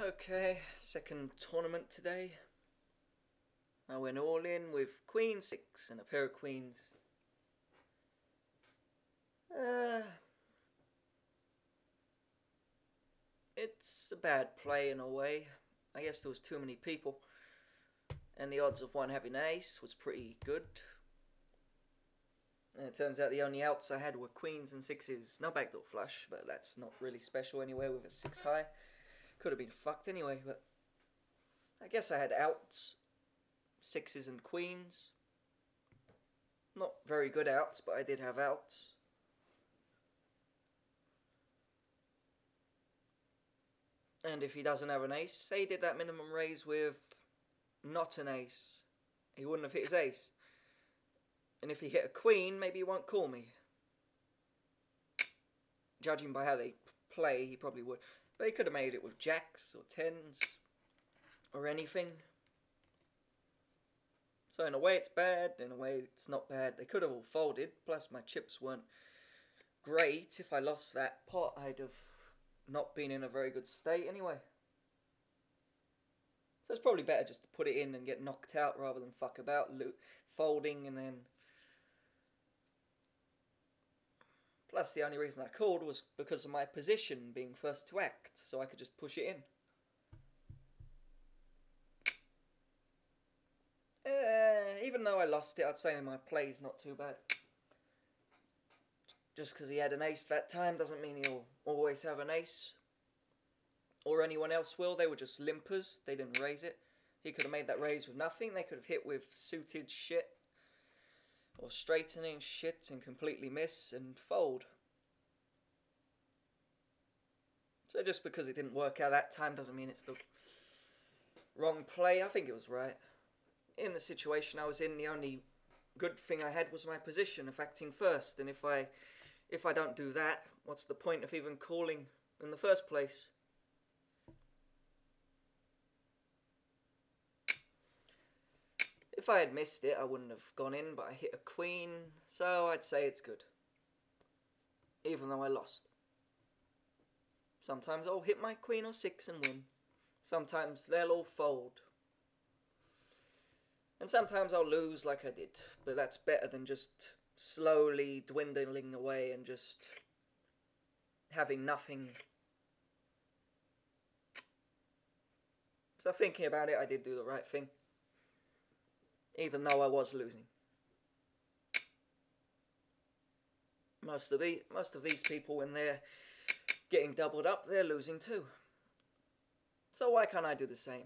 Okay, second tournament today. I went all in with queen 6 and a pair of queens. It's a bad play in a way. I guess there was too many people, and the odds of one having ace was pretty good. And it turns out the only outs I had were queens and sixes. No backdoor flush, but that's not really special anyway with a 6 high. Could have been fucked anyway, but I guess I had outs. Sixes and queens. Not very good outs, but I did have outs. And if he doesn't have an ace, say he did that minimum raise with not an ace, he wouldn't have hit his ace. And if he hit a queen, maybe he won't call me. Judging by how they play, he probably would. But he could have made it with jacks or tens or anything. So in a way it's bad, in a way it's not bad. They could have all folded, plus my chips weren't great. If I lost that pot, I'd have not been in a very good state anyway. So it's probably better just to put it in and get knocked out rather than fuck about, folding and then... Plus the only reason I called was because of my position being first to act, so I could just push it in. Even though I lost it, I'd say my play's not too bad. Just because he had an ace that time doesn't mean he'll always have an ace. Or anyone else will. They were just limpers. They didn't raise it. He could have made that raise with nothing. They could have hit with suited shit. Or straightening shit and completely miss and fold. So just because it didn't work out that time doesn't mean it's the wrong play. I think it was right. In the situation I was in, the only good thing I had was my position of acting first, and if I don't do that, what's the point of even calling in the first place? If I had missed it, I wouldn't have gone in, but I hit a queen, so I'd say it's good. Even though I lost. Sometimes I'll hit my queen or 6 and win. Sometimes they'll all fold. And sometimes I'll lose like I did, but that's better than just slowly dwindling away and just having nothing. So thinking about it, I did do the right thing, even though I was losing. Most of these people, when they're getting doubled up, they're losing too. So why can't I do the same?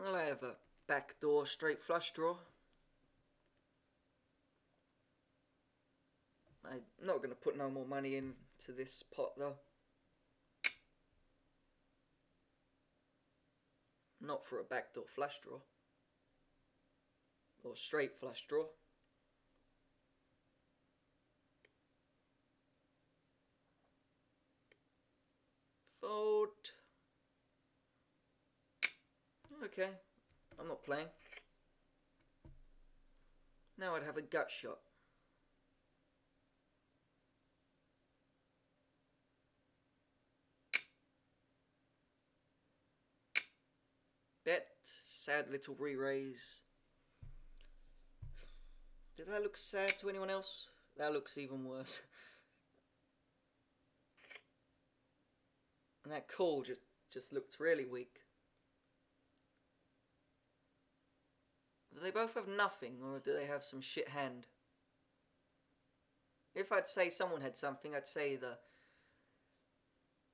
Well, I have a backdoor straight flush draw. I'm not going to put no more money into this pot though. Not for a backdoor flush draw. Or straight flush draw. Fold. Okay, I'm not playing. Now I'd have a gut shot. Bet, sad little re-raise. Did that look sad to anyone else? That looks even worse. And that call just looked really weak. Do they both have nothing, or do they have some shit hand? If I'd say someone had something, I'd say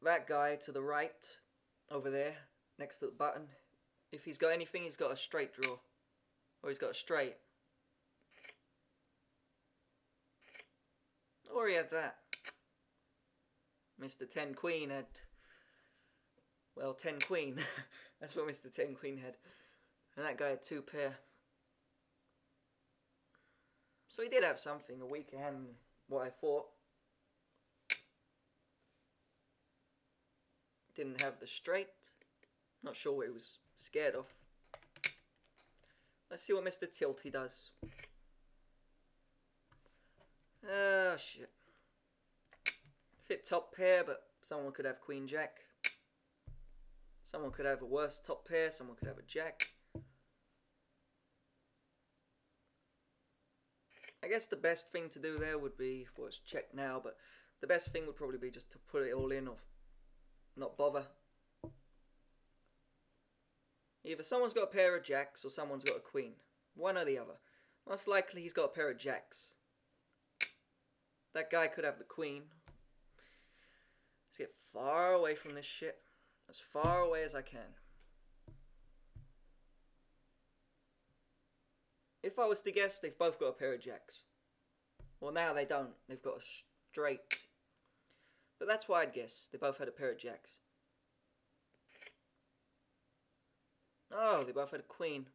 that guy to the right, over there, next to the button. If he's got anything, he's got a straight draw. Or he's got a straight. Or he had that. Mr. 10 Queen had... Well, 10 Queen. That's what Mr. 10 Queen had. And that guy had 2 pair. So he did have something, a weaker hand than what I thought. Didn't have the straight. Not sure what he was scared of. Let's see what Mr. Tilty does. Oh shit. Fit top pair, but someone could have queen jack. Someone could have a worse top pair, someone could have a jack. I guess the best thing to do there would be, well, it's check now, but the best thing would probably be just to put it all in or not bother. Either someone's got a pair of jacks or someone's got a queen. One or the other. Most likely he's got a pair of jacks. That guy could have the queen. Let's get far away from this shit. As far away as I can. If I was to guess, they've both got a pair of jacks. Well, now they don't. They've got a straight. But that's why I'd guess. They both had a pair of jacks. Oh, they both had a queen.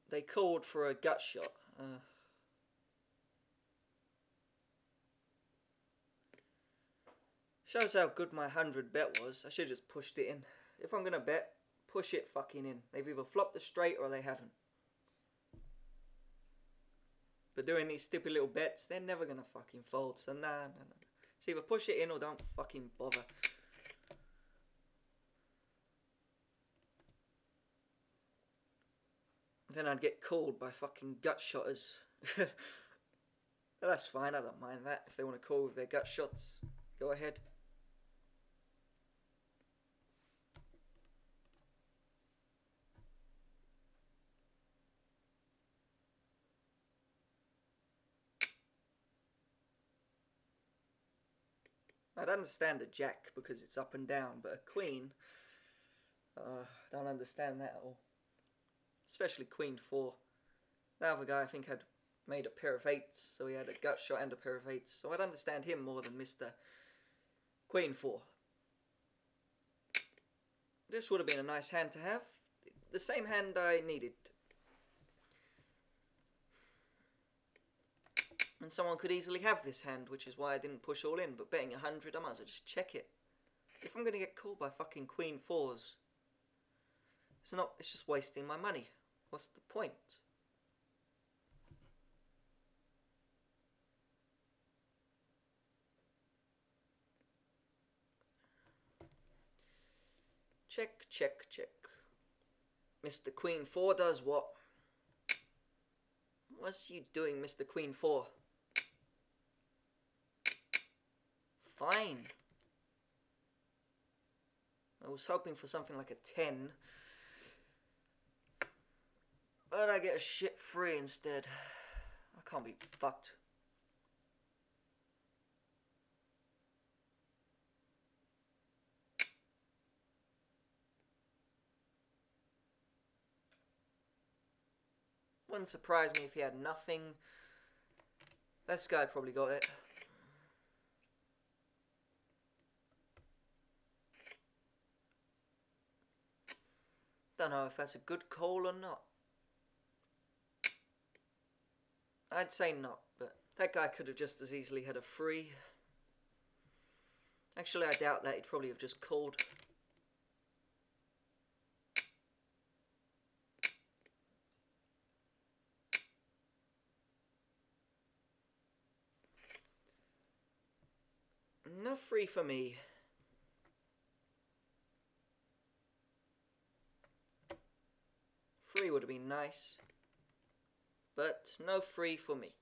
They called for a gut shot. Shows how good my 100 bet was. I should have just pushed it in. If I'm going to bet, push it fucking in. They've either flopped the straight or they haven't. But doing these stupid little bets, they're never going to fucking fold. So nah. It's either push it in or don't fucking bother. Then I'd get called by fucking gut shotters. But that's fine, I don't mind that. If they want to call with their gut shots, go ahead. I'd understand a jack because it's up and down, but a queen, don't understand that at all. Especially queen 4. The other guy I think had made a pair of 8s, so he had a gut shot and a pair of 8s. So I'd understand him more than Mr. Queen 4. This would have been a nice hand to have. The same hand I needed. And someone could easily have this hand, which is why I didn't push all in. But betting 100, I might as well just check it. If I'm going to get called by fucking queen 4s, it's just wasting my money. What's the point? Check, check, check. Mr. Queen 4 does what? What's you doing, Mr. Queen 4? Fine. I was hoping for something like a 10. But I get a shit 3 instead. I can't be fucked. Wouldn't surprise me if he had nothing. This guy probably got it. Don't know if that's a good call or not. I'd say not, but that guy could have just as easily had a 3. Actually, I doubt that. He'd probably have just called. No 3 for me. Free would have been nice, but no 3 for me.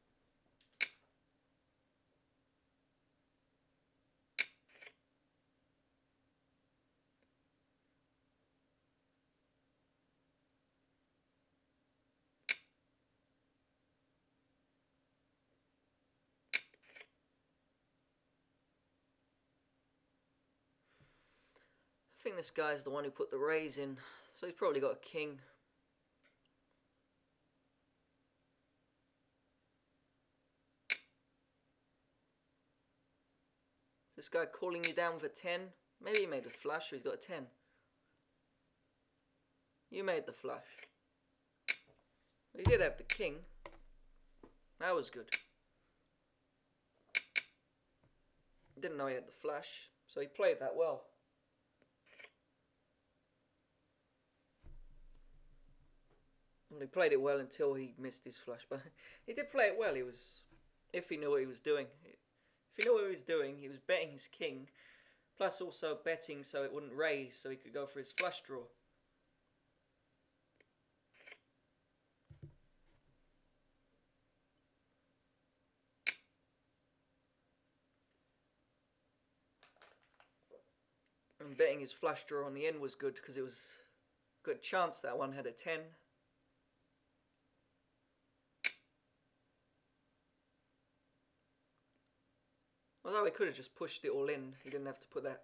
I think this guy's the one who put the raise in, so he's probably got a king. This guy calling you down with a 10? Maybe he made a flush, or he's got a 10. You made the flush. He did have the king. That was good. Didn't know he had the flush, so he played that well. Well, he played it well until he missed his flush, but he did play it well. He was, if he knew what he was doing. If he knew what he was doing, he was betting his king, plus also betting so it wouldn't raise, so he could go for his flush draw. And betting his flush draw on the end was good because it was a good chance that one had a 10. Although he could have just pushed it all in, he didn't have to put that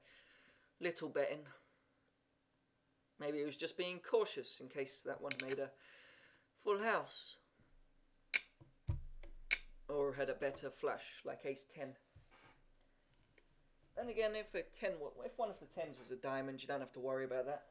little bet in. Maybe he was just being cautious in case that one made a full house. Or had a better flush, like ace 10. Then again, if one of the 10s was a diamond, you don't have to worry about that.